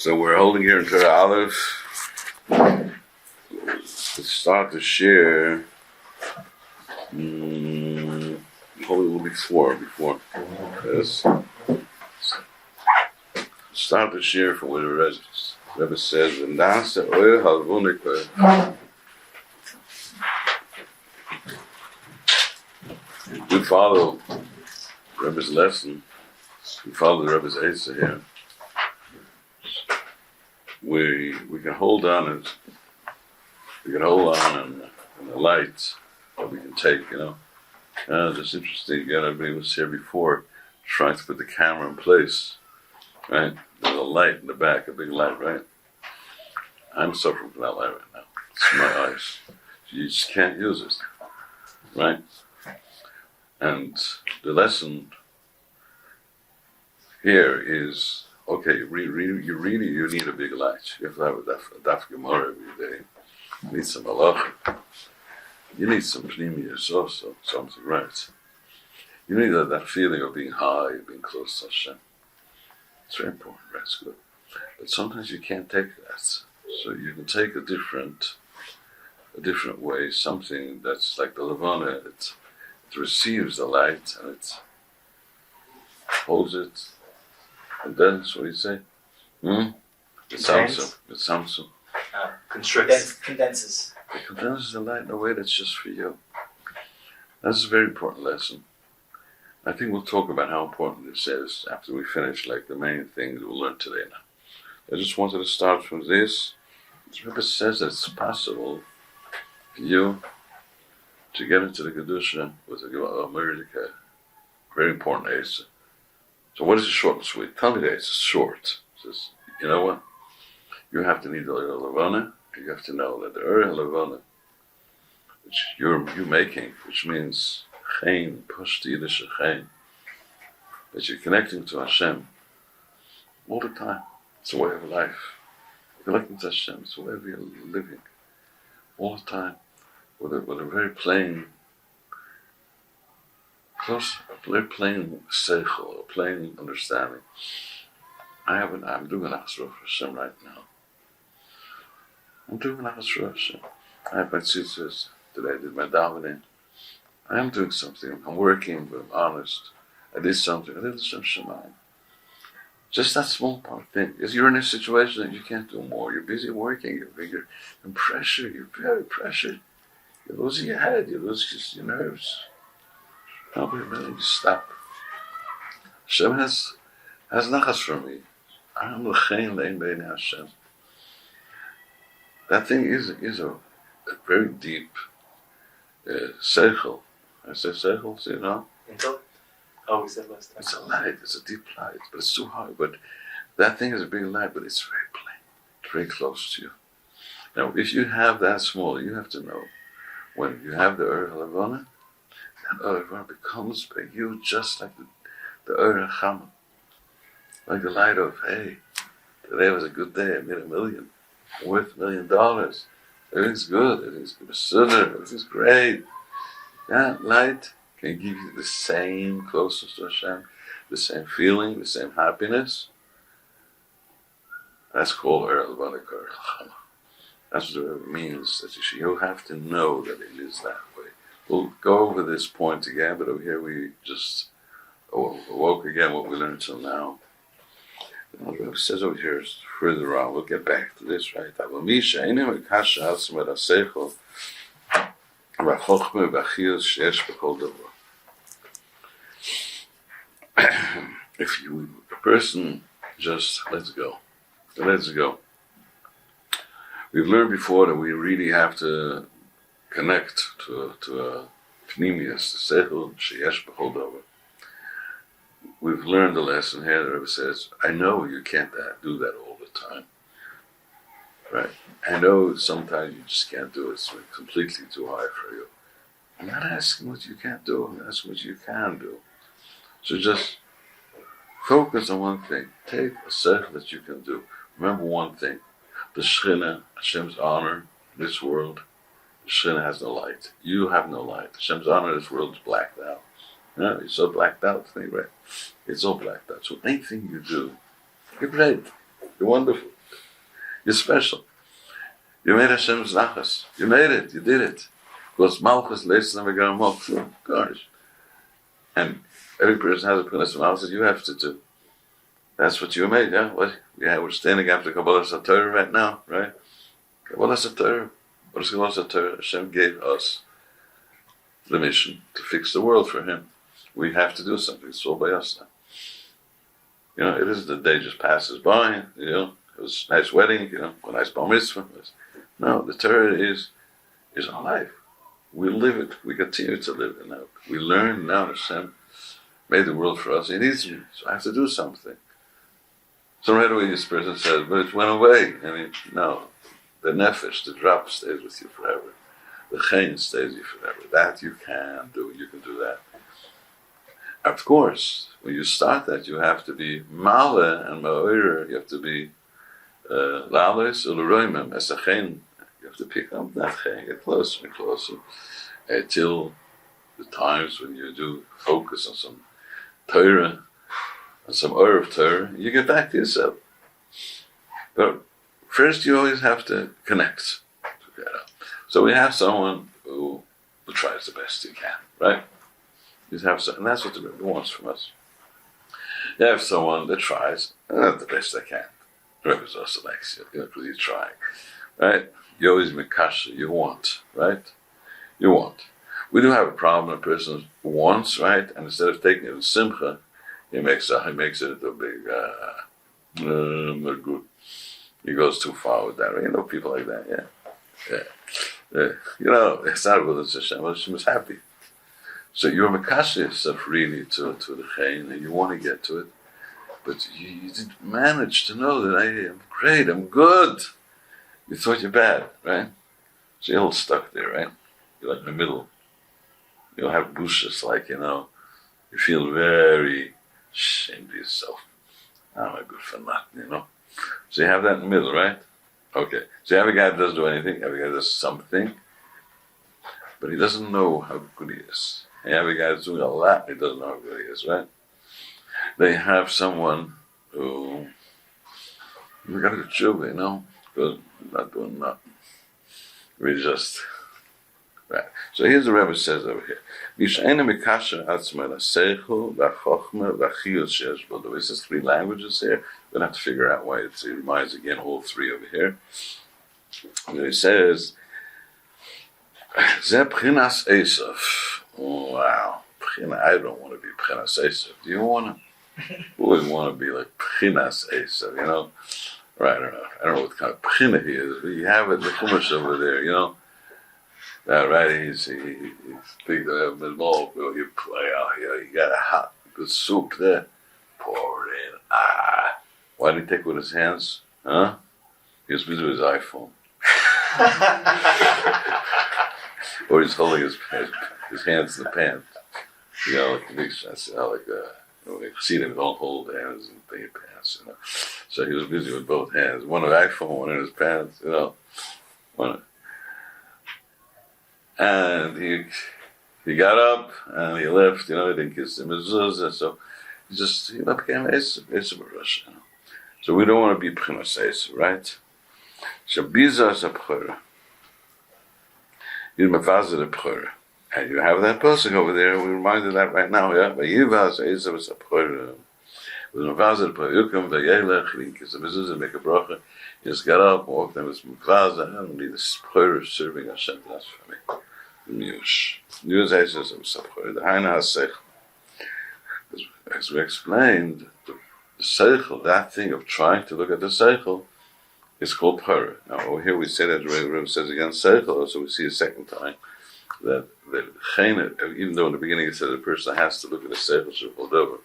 So we're holding here in Torah Alef. Let's start the share. Probably a little before. Yes. Start the share from where the Rebbe says, we follow Rebbe's lesson. We follow the Rebbe's Eisav here. We can hold on and the light that we can take, Just interesting, everybody was here before trying to put the camera in place, right? There's a light in the back, a big light, right? I'm suffering from that light right now. It's in my eyes. You just can't use it, right? And the lesson here is, okay, you need a big light. You have to have a daf Gemara every day. You need some halacha. You need some pnimius also, something, right? You need that feeling of being high, being close to Hashem. It's very important, right? It's good. But sometimes you can't take that. So you can take a different way, something that's like the Levana. It receives the light and it holds it. And then, that's what you say? It sounds so. Condenses. It condenses the light in a way that's just for you. That's a very important lesson. I think we'll talk about how important this is after we finish, like the main things we'll learn today now. I just wanted to start from this. The Rebbe says that it's possible for you to get into the Kedusha with a very important Eisav. So what is the short and sweet? Tell me the Eisav. It's short. It says, you know what? You have to need the Ur Levana. You have to know that the Ur Levana, which you're making, which means Chaim, push the Yiddish Chaim, that you're connecting to Hashem all the time. It's a way of life. You're connecting to Hashem. It's a way of living all the time with a very plain, seichel, a plain understanding. I'm doing an Achzor for Hashem right now. I'm doing an Achzor for Hashem. I have my tzitzis. Today I did my davening. I am doing something. I'm working, but I'm honest. I did something. I did some shomayim. Just that small part thing. Because you're in a situation that you can't do more. You're busy working. You're in pressure. You're very pressured. You're losing your head. You lose your nerves. Probably really stop. Hashem has nachas for me. I am l'chein le'en b'nei Hashem. That thing is a very deep seichel. I say seichel, so Until? Oh, we said last time. It's a light, it's a deep light, but it's too high. But that thing is a big light, but it's very plain. It's very close to you. Now, if you have that small, you have to know, when you have the Ur Levana, that Ur Levana becomes by you just like the Ur Chama. Like the light of, hey, today was a good day, I made $1 million. I'm worth $1 million. Everything's good, everything's everything's great. That light can give you the same closeness to Hashem, the same feeling, the same happiness. That's called Ur Levana Ur Chama. That's what it means, that you have to know that it is that way. We'll go over this point again, but over here we just awoke again what we learned till now. It says over here further on, we'll get back to this, right? If a person just lets go. We've learned before that we really have to connect to a pnimius, the seichel sheyesh b'chol davar. We've learned the lesson here. The Rebbe says, I know you can't do that all the time, right? I know sometimes you just can't do it. It's completely too high for you. I'm not asking what you can't do. I'm asking what you can do. So just focus on one thing. Take a seichel that you can do. Remember one thing. The Shechina, Hashem's honor in this world, the Shechina has no light. You have no light. Hashem's honor in this world is blacked out. You're so blacked out, right? It's all blacked out. So anything you do, you're great. You're wonderful. You're special. You made Hashem's nachas. You made it. You did it. Because malchus leis never got malchus. Gosh. And every person has a prince of malchus. You have to do. That's what you made, yeah? What? Yeah, we're standing after Kabbalah Torah right now, right? Kabbalah Torah. What is Kabbalah Torah? Hashem gave us the mission to fix the world for Him. We have to do something. It's all by us now. You know, it isn't the day just passes by. You know, it was a nice wedding. You know, a nice bar mitzvah. No, the Torah is our life. We live it. We continue to live it now. We learn now. Hashem made the world for us. He needs me, so I have to do something. So right away this person says, but it went away. I mean, no. The nefesh, the drop, stays with you forever. The chen stays with you forever. That you can do. You can do that. Of course, when you start that, you have to be male and ma'orer. You have to be lales u'leroimim as a chen. You have to pick up that chen, get closer and closer, till the times when you do focus on some Torah, on some or of Torah, you get back to yourself. But first, you always have to connect together. So we have someone who tries the best he can, right? You have some, and that's what the Rebbe wants from us. You have someone that tries the best they can. The Rebbe also likes you, because you try, right? You always mikasha, you want, right? You want. We do have a problem. A person wants, right, and instead of taking it in simcha, he makes it a big not good. He goes too far with that. You know people like that, yeah. You know, it's not with Hashem. Hashem was happy. So you're makasha yourself really to the chen, and you want to get to it, but you didn't manage to know that I am great, I'm good. You thought you're bad, right? So you're all stuck there, right? You're like in the middle. You'll have bushas, like, you know, you feel very ashamed of yourself. I'm not good for nothing, you know. So you have that in the middle, right? Okay. So you have a guy that doesn't do anything, you have a guy that does something, but he doesn't know how good he is. And you have a guy that's doing a lot, he doesn't know how good he is, right? They have someone who, we got to get tshuva, you know, because we're not doing nothing. We just, right. So here's the Rebbe says over here. There's three languages here. We're going to have to figure out why it reminds again all three over here. And he says, Ze Pchinas Eisav. Oh, wow. I don't want to be Pchinas Eisav. Do you want to? Who would want to be like Pchinas Eisav, you know? Right, I don't know what kind of Pchina he is, but you have it, the Chumash over there, you know? Right, he's big, the ball, you play out here, you got a hot, good soup there, pour it in, Why did he take it with his hands? Huh? He was busy with his iPhone. Or he's holding his hands in the pants. You know, like when you see them, don't hold hands in your pants, you know. So he was busy with both hands, one on the iPhone, one in his pants, you know. And he got up and he left, you know, he didn't kiss the mezuzah, so he became Eisav Rosh, you know. So we don't want to be Pchinas Eisav, right? So Biza is a Bchora. You're Mefazed a Bchora. And you have that pasuk over there, we reminded that right now, yeah? Vayivaz Eisav is a Bchora. With Mefazed a Bchora, Yukam, Vayelech, he kiss the mezuzah, make a bracha. He just got up, walked in with Mefazed, I don't need this Bchora serving Hashem, that's for me. News Eisav is a Bchora. The Haina has Seichel. As we explained, the Seichel, that thing of trying to look at the Seichel, is called Bchora. Now over here we say that the Rebbe says again Seichel, so we see a second time that Chen, even though in the beginning it said the person has to look at the Seichel Shefal Dover.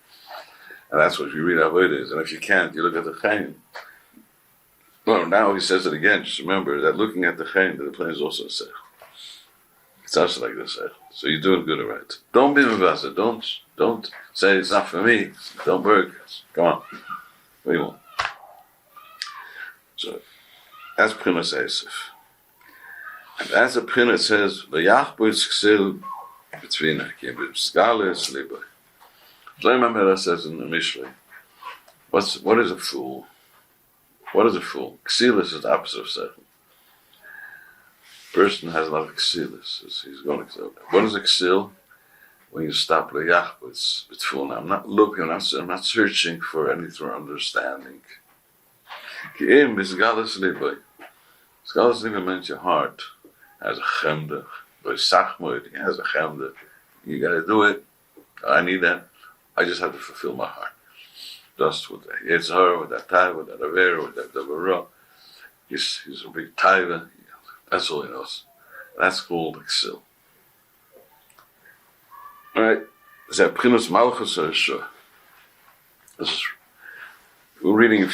And that's what you read Avodah is. And if you can't, you look at the Chen. Well, now he says it again. Just remember that looking at the Chen, the plane is also a Seichel. It's also like the Seichel. So you're doing good or right. Don't be Mevasa. Don't say it's not for me. Don't work. Come on. What do you want? So that's Pchinas Eisav. And as the Pchina says, V'yachbo Yitzchsil B'tzvina Ki B'skalis Liboy. Shlomo Melech says in the Mishlei, what is a fool? What is a fool? Ksilis is the opposite of sechel. Person has a lot of ksilis. He's going to. What is a ksil? When you stop the Yaakov, it's full now. I'm not looking, I'm not searching for anything or understanding. Ki'im is galus libay. Galus libay means your heart has a chemda. By sachmoid, it has a chemda. You gotta do it. I need that. I just have to fulfill my heart. Just with that Yetzer Rah, with that taiva, with that avera, with that davarah. He's a big taiva. That's all he knows. That's called exil. Alright, Zeh P'chinas Malchus Rishah. We're reading it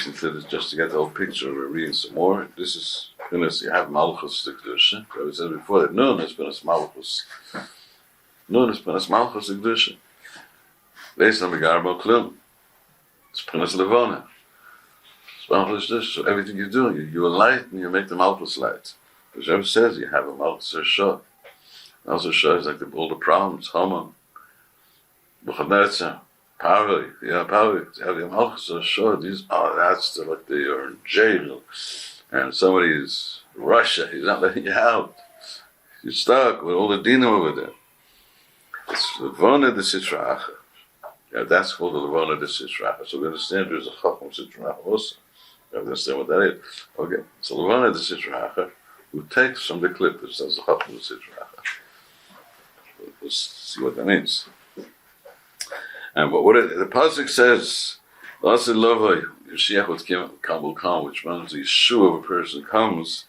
just to get the whole picture. We're reading some more. This is P'chinas. You have Malchus the Kedusha. I said before that Nun is P'chinas Malchus. Nun is P'chinas Malchus the Kedusha. Based on the Garbo Klum. It's P'chinas Levana. It's Malchus Kedusha. So everything you do, you enlighten, you make the Malchus light. The Rebbe says you have a Malchus Rishah. Malchus Rishah is like all the problems. Haman. Buchanerza, power, have the Malchus Rishah. That's like they are in jail, and somebody is Russia. He's not letting you out. You're stuck with all the dinim over there. It's the Levana de Yetzer Rah. Yeah, that's called the Levana de Yetzer Rah. So we understand there's a Chacham Yetzer Rah also. You understand what that is? Okay, so Levana de Yetzer Rah, who takes from the clippers, that's the Chacham Yetzer Rah. We'll see what that means. And what the pasuk says, "Lasa lovay Yoshiach with will come," which means the Yeshua of a person comes.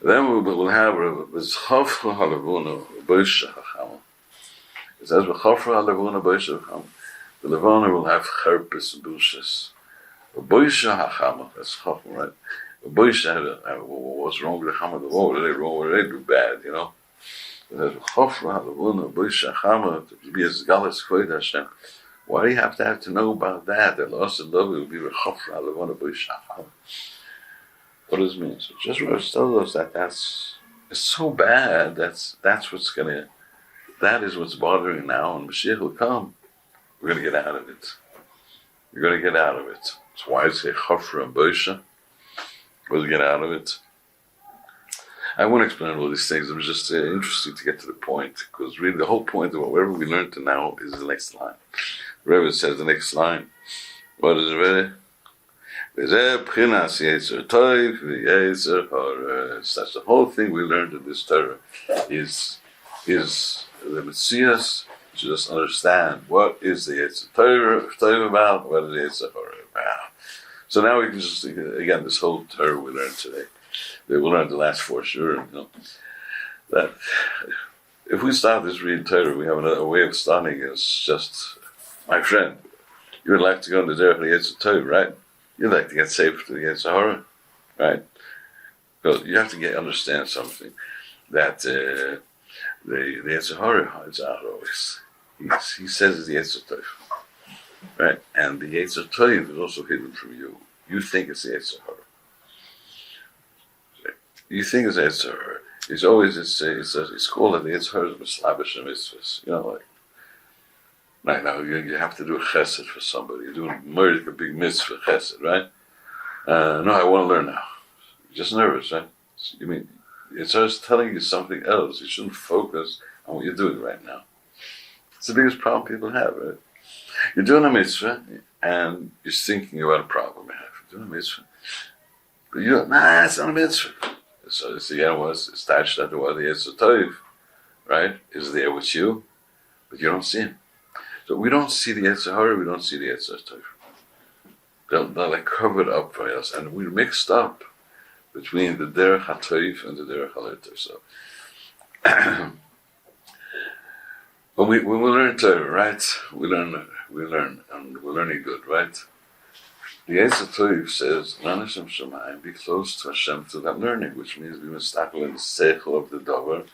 Then we will have v'chafra halavuna b'osha hachama. It says v'chafra halavuna b'osha hachama. The Levana will have cherpes and bushas. B'osha hachama, that's chacham, right? B'osha, what's wrong with the chama? What are they wrong? What do they do bad? You know. There's chofra halavuna b'osha hachama to be as galas kvod Hashem. Why do you have to know about that? That lost in love will be chofra halavuna b'osha hachama. What does it mean? So just tells us that's it's so bad. That's what's that is what's bothering now. And Mashiach will come. We're gonna get out of it. We're gonna get out of it. That's why I say chofra and b'osha. We'll get out of it. I won't explain all these things. It was just interesting to get to the point, because really the whole point of whatever we learned to now is the next line. Rebbe says the next line. What is it, Rebbe? That's the whole thing we learned in this Torah is the Messias to just understand what is the Yetzer Tov about, what is the Yetzer Rah about. So now we can just, again, this whole Torah we learned today. We learned the last 4 Shiur, that if we start this reading Torah, we have a way of starting. It's just, my friend, you would like to go into the Yetzer Tov, right? You'd like to get saved to the Yetzer Rah, right? Because you have to understand something, that the Yetzer Rah is out always. He says it's the Yetzer Tov, right? And the Yetzer Tov is also hidden from you. You think it's the Yetzer Rah. You think it's Yetzer Rah. It's always it's called the Yetzer Rah Mislabish and Mitzvahs. Right now you have to do a chesed for somebody. You're doing a big mitzvah chesed, right? No, I want to learn now. You're just nervous, right? You mean Yetzer Rah is telling you something else. You shouldn't focus on what you're doing right now. It's the biggest problem people have, right? You're doing a mitzvah and you're thinking about a problem you have. You're doing a mitzvah, but you don't. Nah, it's not a mitzvah. So it's again it's attached to the Yetzer Tov, right? Is there with you, but you don't see him. So we don't see the Yetzer Rah, we don't see the Yetzer Tov. They're like covered up for us, and we're mixed up between the derech hatov and the derech haleter. So when we learn Torah, right? We learn, and we're learning good, right? The Eisav Tov says, "Lanashem shomayim, be close to Hashem through that learning," which means we must tackle in the seichel of the davar.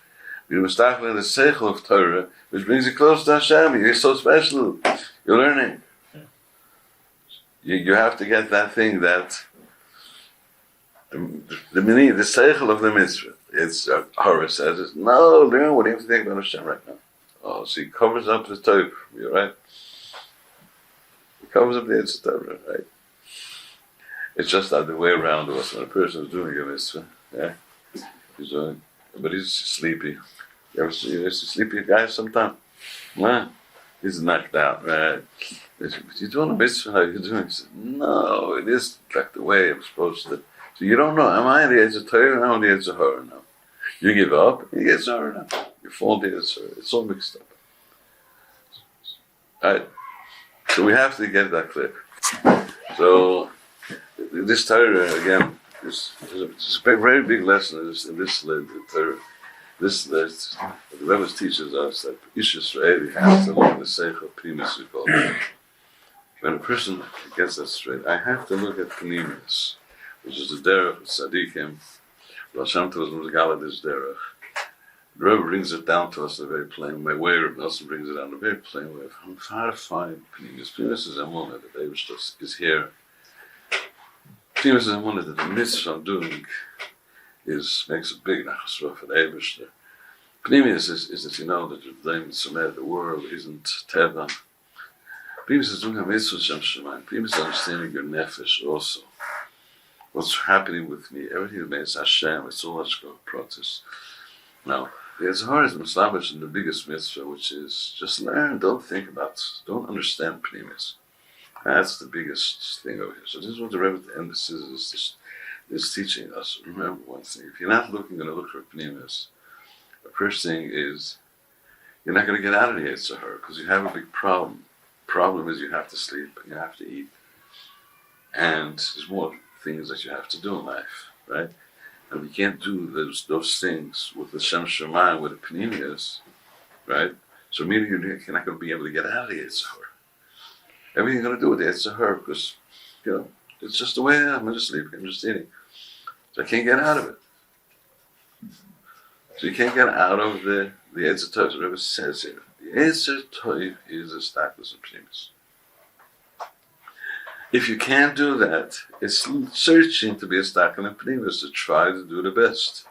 We must tackle in the seichel of Torah, which brings you close to Hashem. You're so special. You're learning. You have to get that thing that the seichel of the mitzvah. It's Horah says, "It's no, learn what do you have to think about Hashem right now." Oh, so he covers up the Tov. You're right. He covers up the Yetzer Tov, right? It's just the way around us. When a person is doing a mitzvah, yeah, he's doing, but he's sleepy. You ever see a sleepy guy sometime? Nah, he's knocked out, right? You're doing a mitzvah, how you doing? He said, no, it is like the way I'm supposed to. So you don't know, am I the Yetzer Tov now or the Yetzer Rah now? You give up, you get Yetzer Rah now. You fall the Yetzer Rah. It's all mixed up. Right? So we have to get that clear. So this Torah again is a very big lesson in this Torah. The Rebbe teaches us that Ishus Re'evi has to look at the Seichel Primus. When a person gets that straight, I have to look at Pnimis, which is the derech of tzaddikim. Hashem was Muzgala this derech. The Rebbe brings it down to us in a very plain way. Rebbe also brings it down in a very plain way. How to find Pnimis. Pnimis is Emunah, that Eisav is here. Pnimis is Emunah that the mitzvah I'm doing makes a big nachas for the Eisav. Pnimis is that you know that the world isn't teva. Pnimis is doing a mitzvah Shem shomayim. Pnimis is understanding your nefesh also. What's happening with me? Everything that makes Hashem, it's all a process. Now, the Yetzer Rah is established in the biggest mitzvah, which is just learn, don't think about, don't understand Pnimis. That's the biggest thing over here. So this is what the Rebbe emphasizes is teaching us. Remember one thing, if you're not going to look for Pnimis, the first thing is, you're not going to get out of the Yetzer Rah because you have a big problem. The problem is you have to sleep and you have to eat. And there's more things that you have to do in life, right? And we can't do those things with the Shem Shomayim, with the Pnimius, right? So immediately you're not going to be able to get out of the Yetzer Rah. Everything you're going to do with the Yetzer Rah because, it's just the way I am. I'm just sleeping, I'm just eating. So I can't get out of it. So you can't get out of the Yetzer Tov. The Rebbe says here, the Yetzer Tov is a status of Pnimis. If you can't do that, it's searching to be a stakel and pnimis to try to do the best.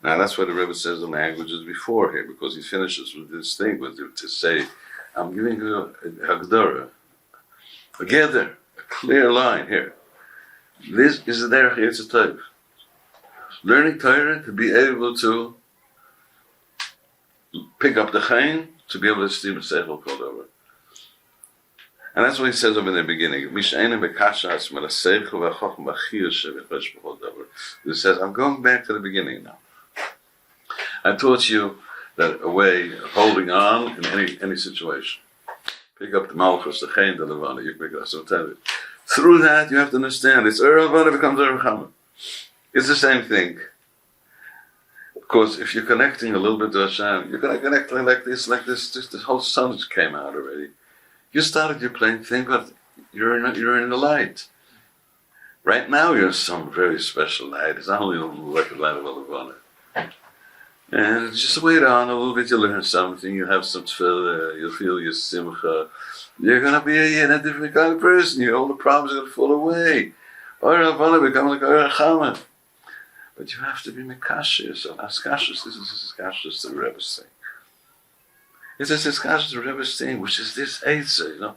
Now that's why the Rebbe says the languages before here, because he finishes with this thing, to say, I'm giving you a hagdara, a gather, a clear line here. This is the derech Yetzer Tov. Learning Torah to be able to pick up the chain, to be able to steam a seichel called over. And that's what he says over in the beginning. He says, I'm going back to the beginning now. I taught you that a way of holding on in any situation. Pick up the malchus, the chain, the levana, you pick it up. So tell you. Through that, you have to understand, it's levana becomes levana. It's the same thing. Of course, if you're connecting a little bit to Hashem, you're going to connect like this. The whole sun just came out already. You started your plain thing, but you're in the light. Right now, you're in some very special light. It's not only like a light of Olavana. And just wait on a little bit, you learn something, you have some tefillah, you'll feel your simcha. You're going to be a different kind of person. All the problems are going to fall away. Or Olavana becomes like a chama. But you have to be mekasher yourself. Askashus, this is Askashus, the Rebbe saying. It's this discussion the Rebbe is saying, which is this Eisav,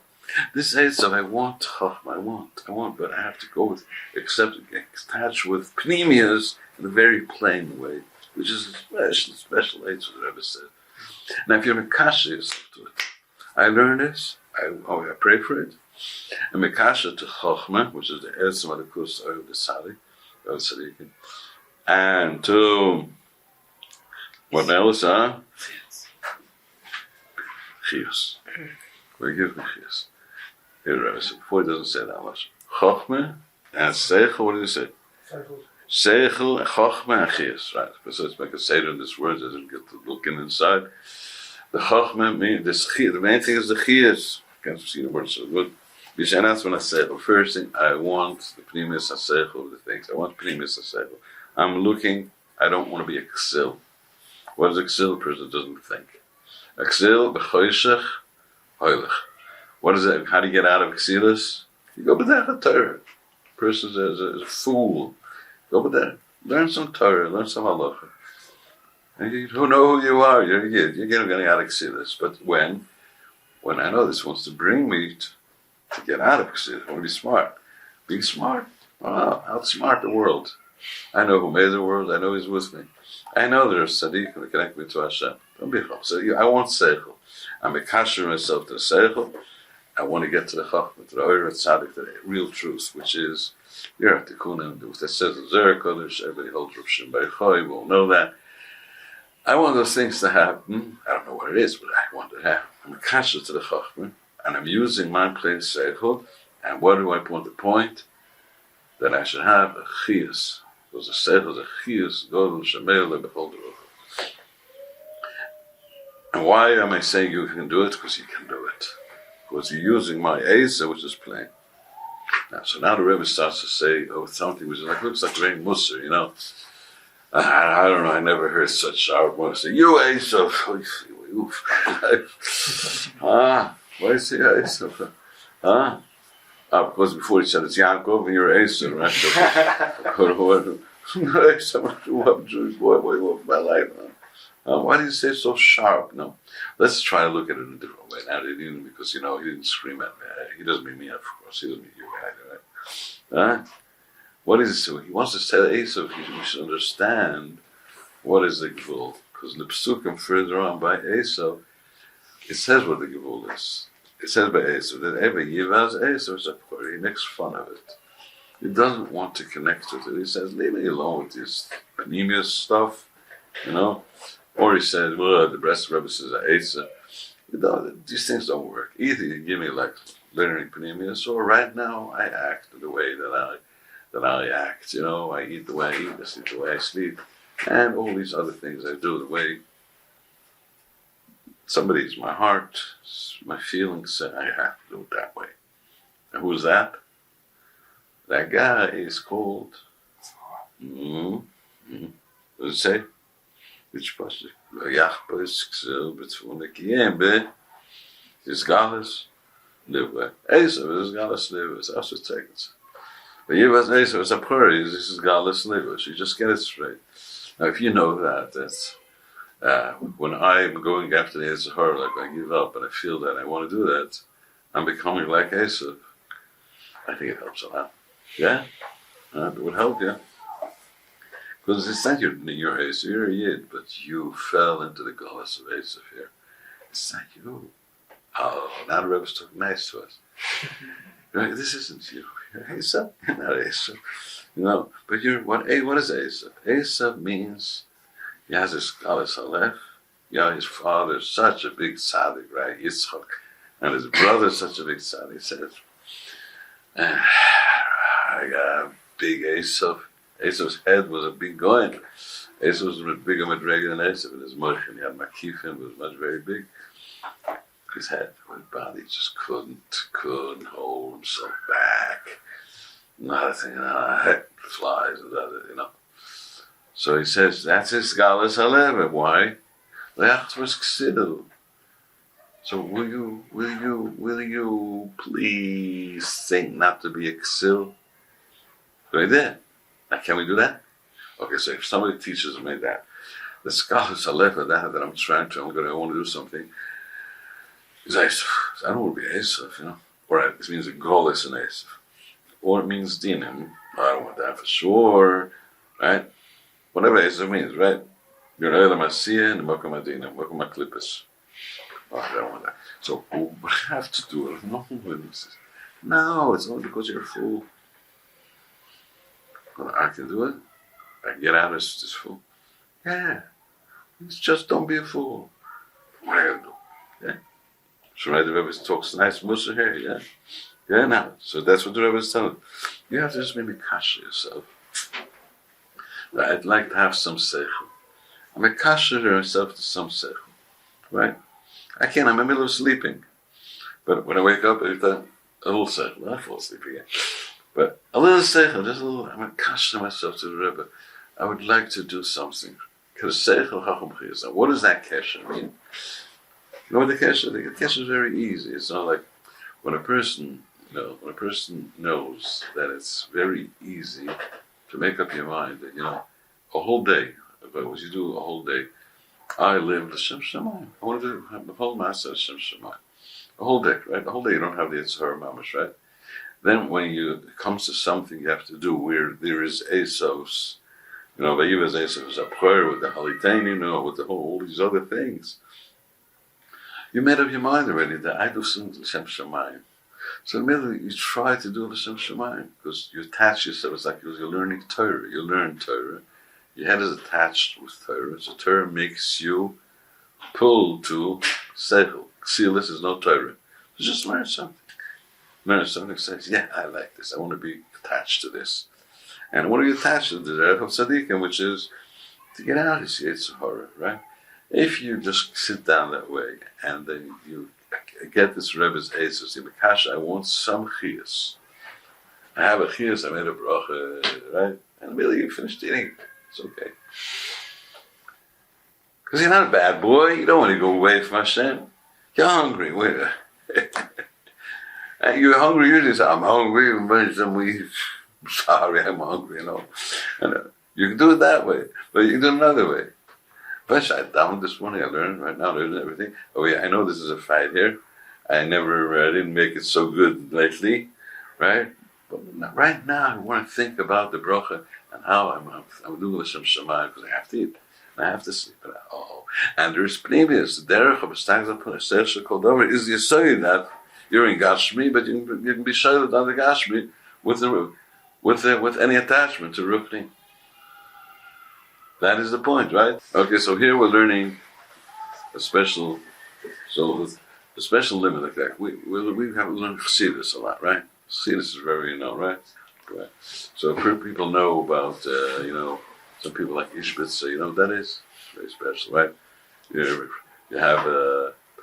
This Eisav, I want Chachma, I want, but I have to go with, attach with Pnimius in a very plain way, which is a special Eisav, the Rebbe said. Now, if you're Mekasha yourself to it, I learn this, I pray for it, and Mekasha to Chachma, which is the Eisav of the Kus of the Sadiq, and to, what else, Chius. We give me Chius. Here, Rebbe said, before he doesn't say that much. Chochmah and Seichel, what did he say? Seichel and Chochmah and Chius, right? So let's make a seder in this word, doesn't get to looking inside. The Chochmah means, the main thing is the Chius. I can't see the word so good. That's when I say, the first thing, I want the Pnimis HaSeichel, the things. I want Pnimis HaSeichel. I'm looking, I don't want to be a Ksil. What is a Ksil? A person doesn't think. Aksil, b'choyshech, hoylech. What is it? How do you get out of Ksilas? You go with that Torah. A person is a fool. Go with that. Learn some Torah, learn some halacha. And you know who you are. You're getting out of Ksilas. But when I know this wants to bring me to get out of Ksilas, I want to be smart. Being smart, Wow, outsmart the world. I know who made the world. I know He's with me. I know there's tzaddik who connect me to Hashem. Don't be chacham. So I want seichel. I'm akashing myself to the seichel. I want to get to the chacham, to the oyer tzaddik, to the real truth, which is you're at the kunim. That says in Zohar Kodesh. Everybody holds Rav Shimon Bar Yochai. We all know that. I want those things to happen. I don't know what it is, but I want it to happen. I'm akashing to the chacham, and I'm using my plain seichel. And what do I want to point? That I should have a chiyus. Because the seichel is a chiyus, godel shemeil lebechol deruch. And why am I saying you can do it? Because you can do it. Because you're using my Eisav, which is plain. Now the Rebbe starts to say, something which is looks like very musser, you know. I don't know, I never heard such sharp words. Say, you Eisav. Why is he Eisav? Because before he said it's Yaakov and you're Eisav, right? What Jewish boy, what my life, huh? Why do you say so sharp? No, let's try to look at it in a different way. Now, because he didn't scream at me. He doesn't mean me, of course. He doesn't mean you either, right? What is it? So he wants to tell Eisav, we should understand what is the gevul. Because in the Pesukim further on by Eisav, it says what the gevul is. It says by Eisav that every Yivaz Eisav is a poor. He makes fun of it. He doesn't want to connect with it. He says, leave me alone with this synonymous stuff, you know. Or he says, well, the rest of Rebbe says, Eisav. These things don't work. Either you give me like learning synonymous, or right now I act the way that I act. You know, I eat the way I eat, I sleep the way I sleep, and all these other things I do the way somebody's my heart, my feelings say I have to do it that way. And who's that? That guy is called. What does it say? Which pasuk? Yaakov is galus live way. Eisav is galus live. That's what takes. But Yivaz Eisav is a puri. This is galus live. So you just get it straight. Now, if you know that's when I'm going after the Yetzer Rah, like I give up and I feel that I want to do that, I'm becoming like Eisav. I think it helps a lot. Yeah, it would help you. Because it's not your Eisav, you're a Yid, but you fell into the galus of Eisav here. It's not you. Oh, now the Rebbe's talking nice to us. Right? This isn't you. You're Eisav, you're not Eisav. You know, but what is Eisav? Eisav means he has his galus Alef. Yeah, his father is such a big tzaddik, right? Yitzchak. And his brother is such a big tzaddik. He says, I got a big Eisav. Eisav's head was a big goin. Eisav was a bigger madrega than Eisav. And his motion, he had makifim, was much very big. His head, his body just couldn't hold himself back. Nothing, heck, flies and other, you know. So he says, that's his galus Alef. Why? So will you please sing not to be a ksil? Right there. Now, can we do that? Okay, so if somebody teaches me that, the galus Alef that I want to do something, is Eisav. I don't want to be Eisav, you know. Or it means a galus in Eisav. Or it means dinim. I don't want that for sure, right? Whatever Eisav means, right? You're an Eilam Asiyah and Mokum Adinim, Mokum Aklippas. Oh, I don't want that. So, but I have to do it. No, it's only because you're a fool. Well, I can do it. I can get out of this fool. Yeah. It's just don't be a fool. What are you going to do? Yeah. So, right, the Rebbe talks nice Musa here, yeah? Yeah, now. So that's what the Rebbe is telling. You have to just maybe kasha yourself. I'd like to have some seichel. I'm a kasha yourself to some seichel. Right? I'm in the middle of sleeping. But when I wake up, I thought, a little seichel. I fall asleep again. But a little seichel, just a little. I'm a kasha myself to the Rebbe. I would like to do something. Because seichel chacham chiyas. What does that kesha mean? You know what the kesha? The kesha is very easy. It's not like when a person knows that it's very easy to make up your mind that, a whole day, what you do a whole day, I live the Shem Shomayim. I want to have the whole master of Shem Shomayim. A whole day, right? The whole day you don't have the Yetzer Rah mamash, right? Then when it comes to something you have to do where there is Eisav's, Vayivas Eisav is a prayer with the Halitani, with all these other things. You made up your mind already that I do something L'Shem Shomayim. So immediately you try to do L'Shem Shomayim because you attach yourself. It's like you're learning Torah. You learn Torah. Your head is attached with Torah. So Torah makes you pull to Seichel. See, this is no Torah. So just learn something. Learn something says, yeah, I like this. I want to be attached to this. And what are you attached to? The Derech of Tzaddikim, which is to get out of this Yetzer Rah, right? If you just sit down that way and then you get this Rebbe's Eisav, say, Makash, I want some chiyas. I have a chiyas, I made a bracha, right? And really you finished eating. It's okay. Because you're not a bad boy. You don't want to go away from Hashem. You're hungry. You're hungry. You just say, I'm hungry. Sorry, I'm hungry. And, you can do it that way, but you can do it another way. But I down this morning. I learned right now. Learned everything. Oh yeah, I know this is a fight here. I didn't make it so good lately, right? But right now, I want to think about the bracha and how I'm doing some shomayim because I have to eat. I have to sleep. And there's previous the derech of a stag's up on a sersha called over is the assumption that you're in Gashmi, but you can be shaylet on the Gashmi with any attachment to Rukni. That is the point, right? Okay, so here we're learning a special limit like that. We have learned Chassidus a lot, right? Chassidus is very right? Right. So people know about some people like Ishbitz, you know what that is? It's very special, right? You have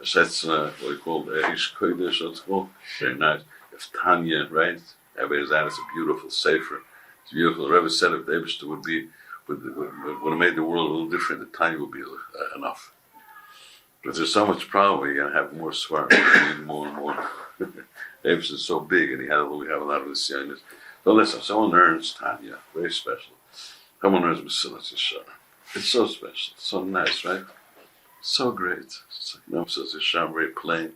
Pasetzna, what we call Ish Kodesh, what's called? Very nice. You have Tanya, right? Everybody's that. It's a beautiful sefer. It's beautiful. The Rebbe said if the Eibishter would have made the world a little different, the Tanya would be enough. But there's so much problem, you're going to have more svarim, you need more and more. The Eibishter is so big, and we have a lot of the Zionis. So listen, someone learns Tanya, very special. Someone learns Mesilas Yesharim. It's so special, it's so nice, right? So great. It's like Mesilas Yesharim, very plain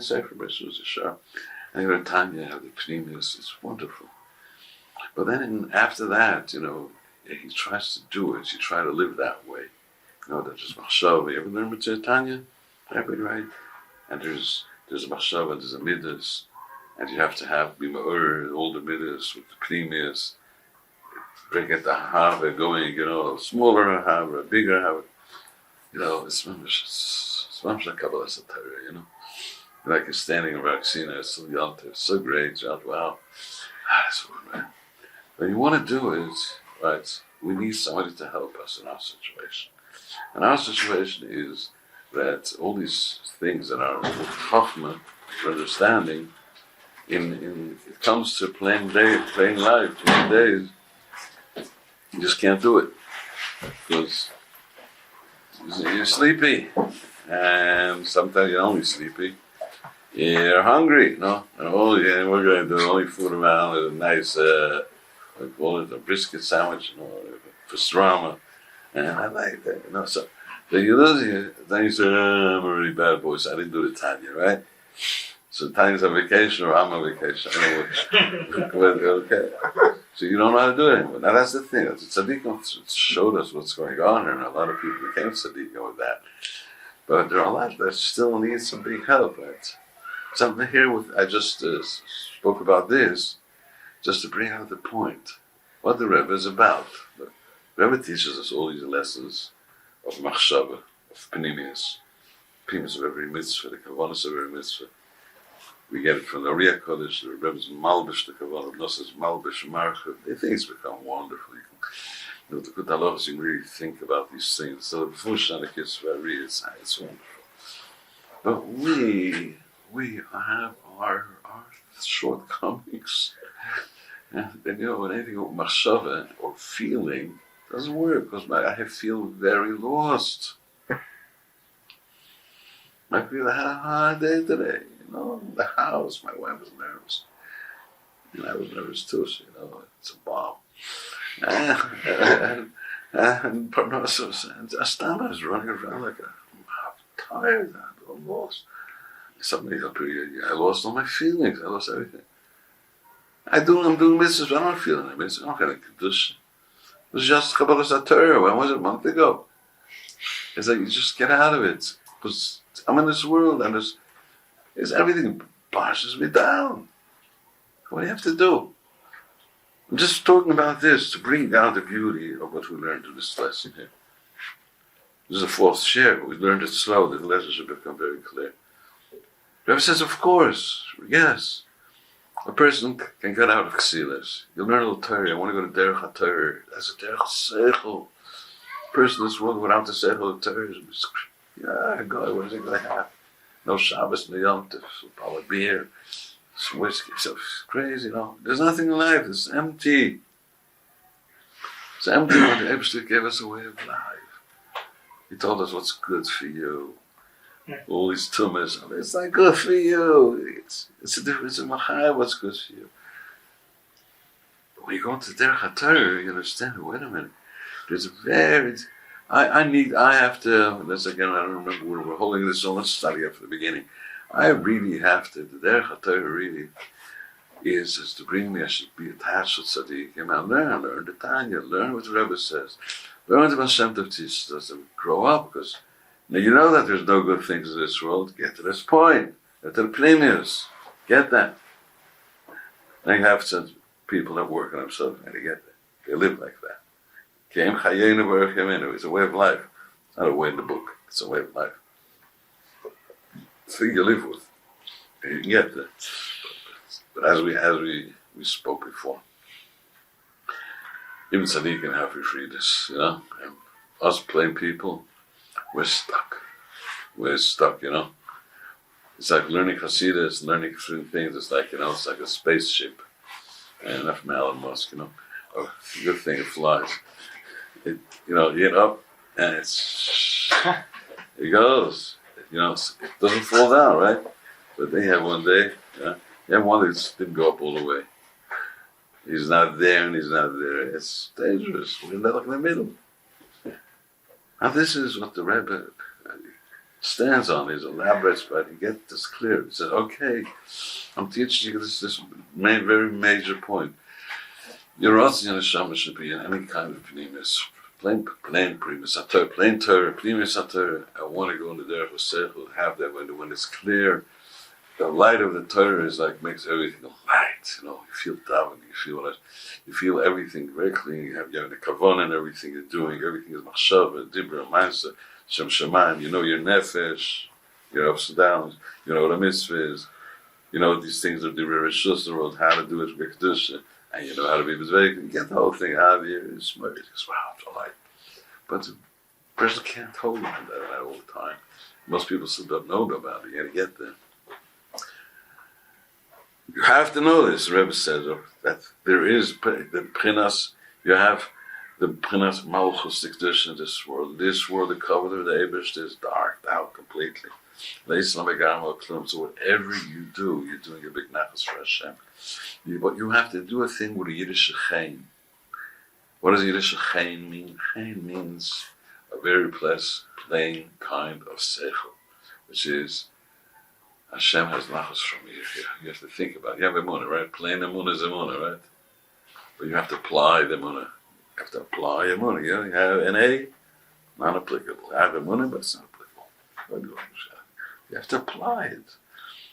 sefer by Mesilas Yesharim. And you have Tanya, you have the Pnimius, it's wonderful. But then after that, he tries to do it, you try to live that way. That's just Machshava. You ever learn Mitzvah Tanya? Everybody, right? And there's a Machshava, there's a Midas, and you have to be Ma'ur, all the Midas with the Pnimius. Bring it the Hava going, a smaller Hava, a bigger Hava. It's mamish like Kabbalah Satara, Like you're standing in Raksina, it's so yalta, it's so great, wow. That's what, man. But you want to do it, right? We need somebody to help us in our situation. And our situation is that all these things that are chachma, for understanding, it comes to plain life, 20 days, you just can't do it. Because you're sleepy, and sometimes you're only sleepy. You're hungry, and we're going to do only food around with a nice, we call it a brisket sandwich, pastrama, and I like that, So you lose it, then you say, I'm a really bad boy, so I didn't do the Tanya, right? So Tanya's on vacation, or I'm on vacation. Okay. So you don't know how to do it anymore. Now that's the thing. The tzaddikim showed us what's going on, and a lot of people became tzaddikim with that. But there are a lot that still need some big help, right? Something here I just spoke about this, just to bring out the point, what the Rebbe is about. The Rebbe teaches us all these lessons of machshava, of pnimius of every mitzvah, the kavanas of every mitzvah. We get it from the Riyah Kodesh, the Rebbe's malbish, the kavanah, Nossa's malbish, marcha. The things become wonderful. The Likutei Moharan, you really think about these things. So the Fushana gets very, it's wonderful. But we have our shortcomings. And when anything with machshava or feeling doesn't work, because I feel very lost. I feel I had a hard day today. The house, my wife was nervous. And I was nervous too, so, it's a bomb. And Parnassus and Astana is running around like I'm tired, I'm lost. Somebody up here, I lost all my feelings, I lost everything. I'm doing mitzvahs, I don't feel any mitzvahs, I don't get any kedusha. It was just Kabbalah Torah, when was it, a month ago? It's like, you just get out of it. Because I'm in this world, and there's everything bashes me down. What do you have to do? I'm just talking about this to bring out the beauty of what we learned in this lesson here. This is a fourth share, but we learned it slow, the lesson should become very clear. Rebbe says, of course, yes. A person can get out of Ksilas. You learn a little Torah, I want to go to Derech HaTorah. That's a Derech Seichel. A person in this world without the Seichel of Torah is, yeah, God, what is he going to have? No Shabbos, no Yom Tov, probably beer, some whiskey, so it's crazy, There's nothing in life, it's empty. It's empty, but the Eibster gave us a way of life. He told us what's good for you. All these tumors, it's not good for you. It's a difference in Machai, what's good for you. But when you go into Derech HaTorah, you understand, wait a minute. There's a very, I have to, this again, I don't remember where we're holding this, so let's start again from the beginning. I really have to, the Derech HaTorah really is to bring me, I should be attached with Tzaddikim, and learn the Tanya, learn what the Rebbe says, learn what the Shem Tov teaches us, and grow up, because now you know that there's no good things in this world, get to this point, get to the plenius, get that. And you have some people that work on themselves and they get that, they live like that. It's a way of life. It's not a way in the book. It's a way of life. It's a thing you live with. And you can get that. But as we spoke before, even tzaddikim have refreedus, and us plain people, we're stuck. It's like learning Hasidus, learning certain things. It's like, it's like a spaceship. And that's from Elon Musk, Oh, it's a good thing it flies. You get up and it goes. It doesn't fall down, right? But they have one day, they have one that didn't go up all the way. He's not there and he's not there. It's dangerous. We're like in the middle. Now this is what the Rebbe stands on, his elaborate spot. He gets this clear. He says, okay, I'm teaching you this very major point. Your Ratzon Neshama should be in any kind of pnimis, plain primus Torah, plain Torah, pnimis Torah. I want to go into the Derech Seichel, have that when it's clear. The light of the Torah is like makes everything light. You feel daven, you feel everything very clean. You have the kavanah and everything you're doing. Everything is machshava, dibra, ma'aseh, shomayim. You know your nefesh, your ups and downs. You know what a mitzvah is. You know these things of the rishus, the world, how to do it with kedusha, and you know how to be mizvah. You get the whole thing out of you. It's smart. It's wow, it's a light. But the person can't hold on to that all the time. Most people still don't know about it. You got to get there. You have to know this, the Rebbe says, that there is the Pchinas, you have the Pchinas Malchus Kedusha in this world. This world, the covenant of the Eibush is darked out completely. So whatever you do, you're doing a big nachas for Hashem. But you have to do a thing with a Yiddish chain. What does Yiddish chain mean? Chain means a very plain kind of seichel, which is Hashem has nachas from you. You have to think about it. You have emunah, right? Plain emunah is emunah, right? But you have to apply the emunah. You have to apply emunah. You have an A, not applicable. I have emunah, but it's not applicable. You have to apply it.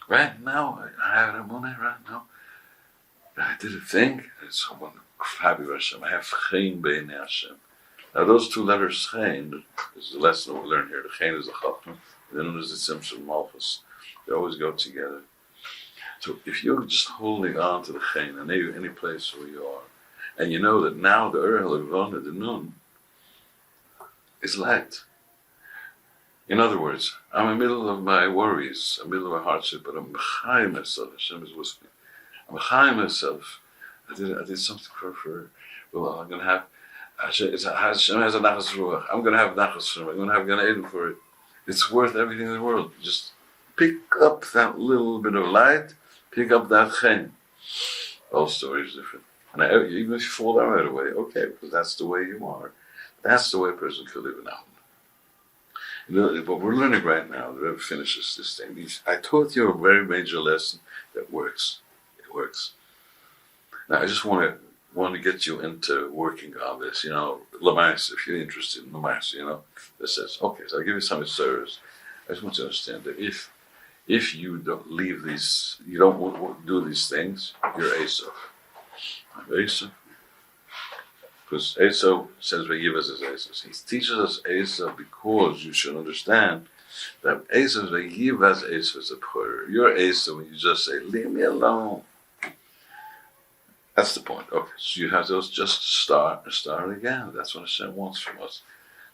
Right now, I have an emunah right now. I did a thing, and someone happy with Hashem. I have chen beinei Hashem. Now those two letters chen is the lesson that we learn here. The chen is the chachma, and then there's the tzimtzum malchus. They always go together. So if you're just holding on to the chen in any place where you are, and you know that now the Urhel the Nun, is light. In other words, I'm in the middle of my worries, I'm in the middle of my hardship, but I'm behind myself. Hashem is with me. I'm behind myself. I did something for well, I'm going to have, Hashem has a nachas ruach. I'm going to have nachas from it. I'm going to have Gan Eden for it. It's worth everything in the world. Just pick up that little bit of light, pick up that chen. The whole story is different. And even if you fall down right away, okay, because that's the way you are. That's the way a person could live now. What we're learning right now, the Rebbe finishes this thing. I taught you a very major lesson that works. It works. Now, I just want to get you into working on this. Lamais, if you're interested in Lamais, that says, okay, so I'll give you some service. I just want you to understand that if you don't leave these, you don't do these things, you're Eisav. Eisav. Because Eisav says we give us as Eisav. He teaches us Eisav because you should understand that Eisav we give us Eisav as a prayer. You're Eisav when you just say, leave me alone. That's the point. Okay, so you have to just start again. That's what Hashem wants from us.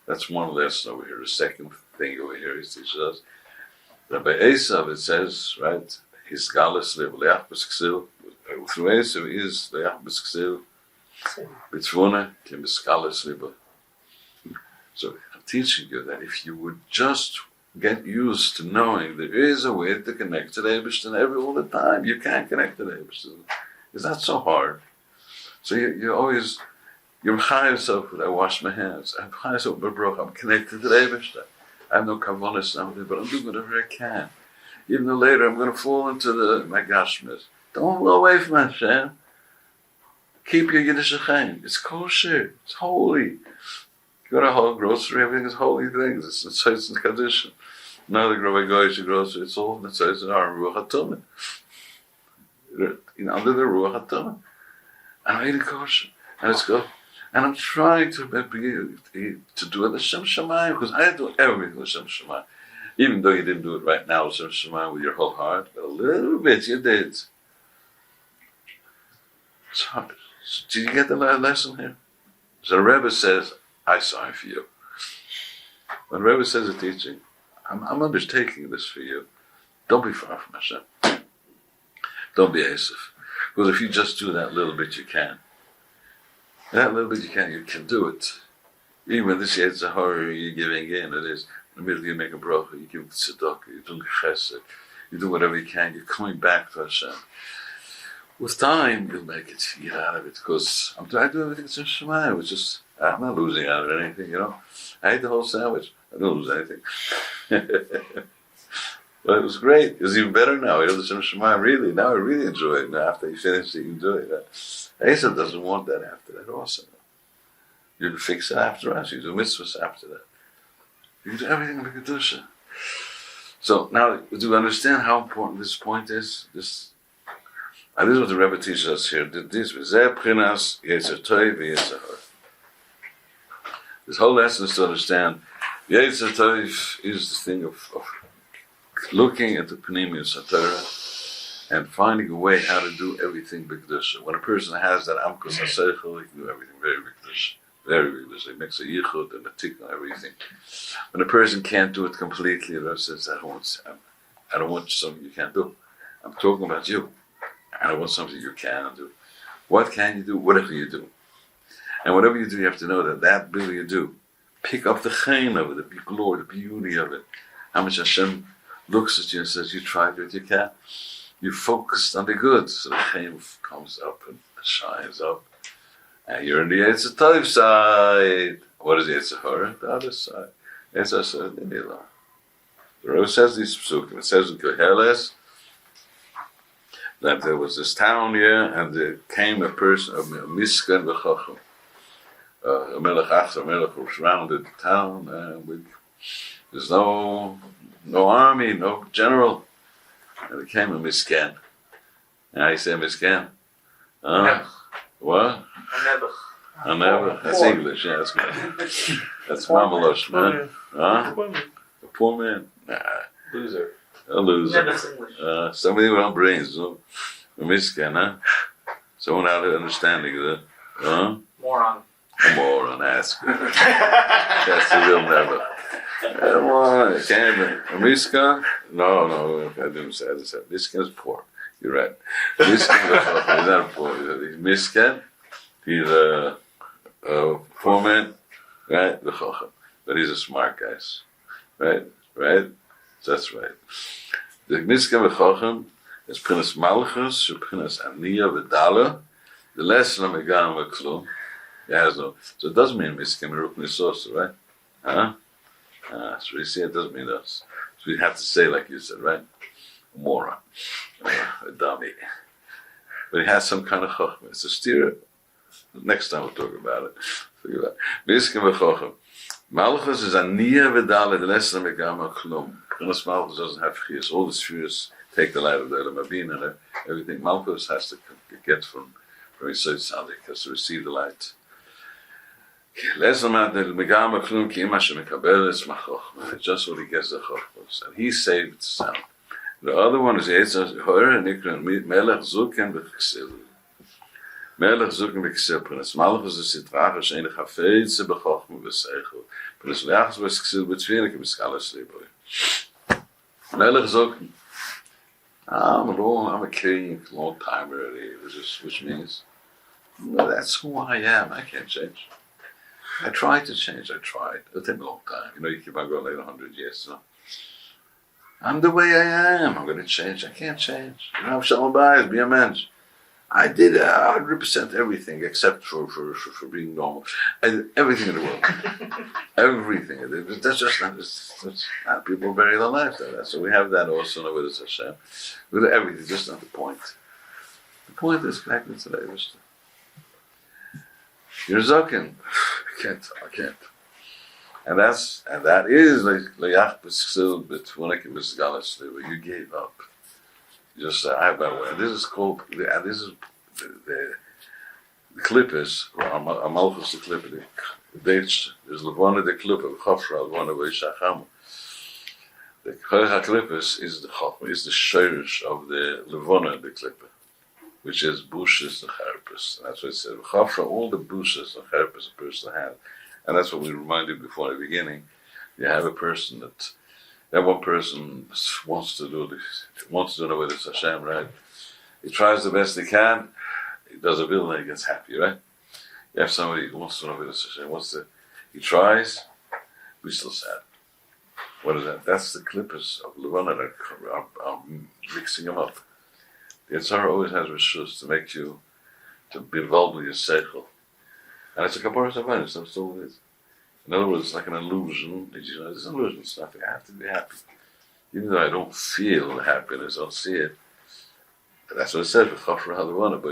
That's one lesson over here. The second thing over here is teaches us that by Eisav it says, right, his galus live leach b'sksil. Through Eisav is leach b'sksil. B'tzvuna kim b'skalas liba. So I'm teaching you that if you would just get used to knowing there is a way to connect to the Eibishter all the time, you can't connect to the Eibishter. It's not so hard. So you're high yourself when I wash my hands. I'm high yourself with my broch. I'm connected to the Eibishter. I have no kavanas now, but I'm doing whatever I can. Even though later I'm going to fall into my gashmis. Don't go away from Hashem. Keep your Yiddish Chaim. It's kosher. It's holy. You go to a whole grocery, everything is holy things. It's Tzitz and Kaddish. Now the Rabbi goes to grocery, it's all the Tzitz and our Ruach HaTomah. Under the Ruach HaTomah. And I'm eating kosher. And it's good. And I'm trying to do it L'Shem Shomayim, because I do everything L'Shem Shomayim. Even though you didn't do it right now L'Shem Shomayim with your whole heart, but a little bit you did. It's hard. Did you get the lesson here? So the Rebbe says, I sign for you. When the Rebbe says a teaching, I'm undertaking this for you. Don't be far from Hashem. Don't be Eisav. Because if you just do that little bit, you can. That little bit you can do it. Even when this Yetzer Rah, you're giving in, it is. In the middle you make a bracha, you give tzedakah, you're doing chesed, you do whatever you can, you're coming back to Hashem. With time, you'll make it, you get out of it, because I do everything that's in Shema. It was just, I'm not losing out on anything, I ate the whole sandwich. I didn't lose anything. But it was great. It was even better now. I did the Shema, really. Now I really enjoy it. Now after you finish it, you enjoy it. Eisav doesn't want that after that also. You can fix it after us. You do mitzvahs after that. You can do everything in the Kedusha. So now, do you understand how important this point is? This is what the Rebbe teaches us here. This Yetzer Tov, Yetzer Rah. This whole lesson is to understand Yetzer Tov is the thing of looking at the Pnimius HaTorah and finding a way how to do everything b'kedusha. When a person has that Amkus HaSeichel, he can do everything very b'kedusha. Very b'kedusha. He makes a yichud and a tikkun, everything. When a person can't do it completely, the Rebbe says, I don't want something you can't do. I'm talking about you. I don't want something you can do. What can you do? Whatever you do. And whatever you do, you have to know that bill you do. Pick up the chain of it, the glory, the beauty of it. How much Hashem looks at you and says, you tried what you can. You focused on the good. So the chain comes up and shines up. And you're on the Yetzer Tov side. What is Yetzer Rah? The other side. Yetzer Rah, the Rebbe says these psukim. It says in Koheles that there was this town here, and there came a person, a miskan v'chacham. A melech achar, a melech who surrounded the town, and there's no army, no general. And there came a miskan. And I say miskan. What? A never. That's English, yeah, that's good. That's Mamalosh, man. A poor man. Nah. Loser. A loser. Somebody without brains, no? A miskan, huh? Someone out of understanding, Moron. A moron, ask. That's a real never. A miskan? No, I didn't say. I just said miskan is poor. You're right. Miskan is not poor. He's miskan. He's a poor man, right? The chacham. But he's a smart guy, right? That's right. The miskan v'chacham is p'nas malchus, p'nas aniyah v'dala. The lesson of megan v'klum. It has no. So it doesn't mean miskan v'ruknisos, right? So you see, it doesn't mean us. So we have to say like you said, right? A moron, a dummy. but he has some kind of chokhmah. It's a stira. Next time we'll talk about it. Think about it. Malchus is aniyah v'daled lesna megama klum. Prince Malchus doesn't have chiyas. All the spheres take the light of the Elam Abin and everything. Malchus has to get from Yisoid Tzadik, has to receive the light. Lesna megama klum ki ima shemekabeles machochma. Just what he gets the chokhmah. And he saved the sound. The other one is Yetzer Rah and Ikran Melech Zuken b'Chsil. Melech Zuken b'Chsil. Prince Malchus is Sitracha she'enech hafeitze b'chochma v'seichel. Prince Malchus was Chsil b'Tzvinik b'Skalas Liboy. Melech Zuken. I'm a king, long time already, which means, well, that's who I am. I can't change. I tried to change. It'll take a long time. You keep on going like 100 years, I'm the way I am. I'm going to change. I can't change. Shalom Bayis, be a man. I did 100% everything except for being normal. I did everything in the world. Everything. That's just not people bury their lives like that. So we have that also with us Hashem. We do everything, just not the point. The point is connected to the Eivishter. You're Zokin. I can't. And that is like you gave up. Just I have that way. This is called this is the klippers or Amalchus the klipper. There's Levana the klipper, Chafra Levana v'Shacham. The klippers is the Chachma, is the shirish of the Levana the klipper, which is bushes the therapist. That's what it says. Chafra, all the bushes the therapist a person has. And that's what we reminded before the beginning. You have a person that one person wants to do the way it's Hashem, right? He tries the best he can. He does a bill and he gets happy, right? You have somebody who wants to know what it's Hashem. He tries. We're still sad. What is that? That's the clippers of Levana that are mixing them up. The Yetzer Rah always has reshus to make you to be involved with your seichel. And it's a kapara savannah, so still it is. In other words, it's like an illusion. It's an illusion, it's nothing. I have to be happy. Even though I don't feel happiness, I don't see it. But that's what it says, the Chafra Halavana, the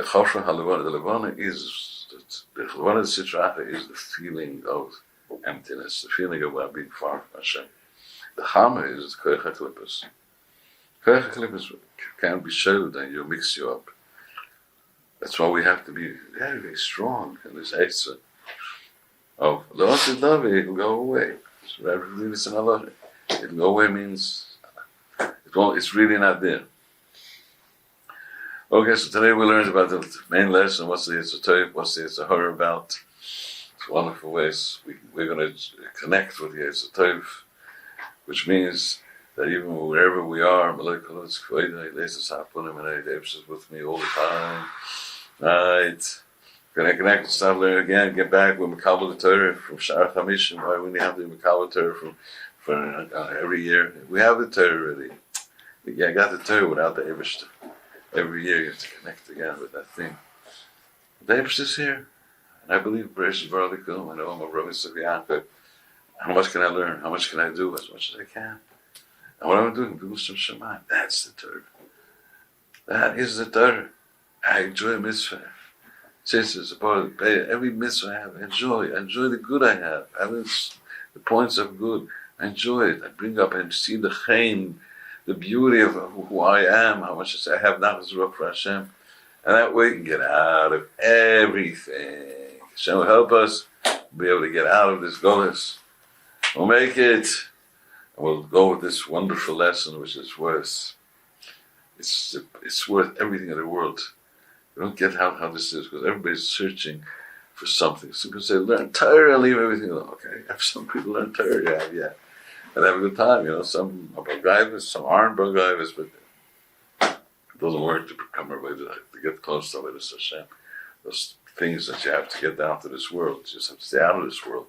Chafra Halavana, the Levana is, the Levana Sitracha is the feeling of emptiness, the feeling of being far from Hashem. The Chama is the Koyach HaKlippus. Koyach HaKlippus can't be showed and you mix you up. That's why we have to be very, very strong in this Eisav of L'osid Lavi, it'll go away. It'll go away means it's really not there. Okay, so today we learned about the main lesson, what's the Yetzer Tov, what's the Yetzer Rah about. It's wonderful ways we're going to connect with the Yetzer Tov, which means that even wherever we are, Malekah is with me all the time. Right. Gonna connect with stuff later again, get back with Makabel the Torah from Shar Chamishim. Why we have the Makabel Torah from every year. We have the Torah already. I got the Torah without the Eivishter. Every year you have to connect again with that thing. The Eivishter is here. And I believe Bereshit Baralikum, I know I'm a Rebbe Nachman. How much can I learn? How much can I do? As much as I can. And what I'm doing, do some shomayim. That's the Torah. That is the Torah. I enjoy mitzvah. It's about every mitzvah I have. I enjoy the good I have. The points of good. I enjoy it. I bring up and see the chaim, the beauty of who I am, how much I have now as rock for Hashem. And that way you can get out of everything. Hashem will help us be able to get out of this golus. We'll make it. And we'll go with this wonderful lesson, which is worth. It's worth everything in the world. You don't get how this is because everybody's searching for something. So people say, learn Torah and leave everything alone. Okay, have some people learn Torah, yeah. And have a good time, Some are Bogayvas, some aren't Bogayvas, but it doesn't work to become a way to get close to Avodas Hashem. Those things that you have to get down to this world. You just have to stay out of this world.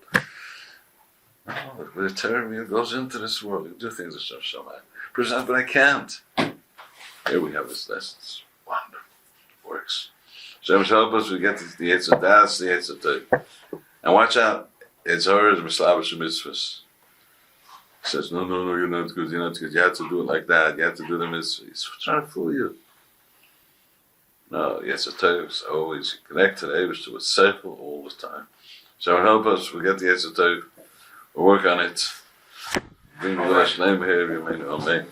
No, with the Torah, it goes into this world. You do things that shomayim. Present, but I can't. Here we have this lesson. It's wonderful. Works. Hashem help us, we get to the Yetzer Das, the Yetzer Tov. And watch out, Yetzer Rah is Mislavish Mitzvahs. says, no, you're not good, you have to do it like that, you have to do the mitzvah. He's trying to fool you. No, Yetzer Tov is always connect to the Eibush with seichel all the time. So help us, we get the Yetzer Tov, we'll work on it. Bring the last name here, we may know, amen.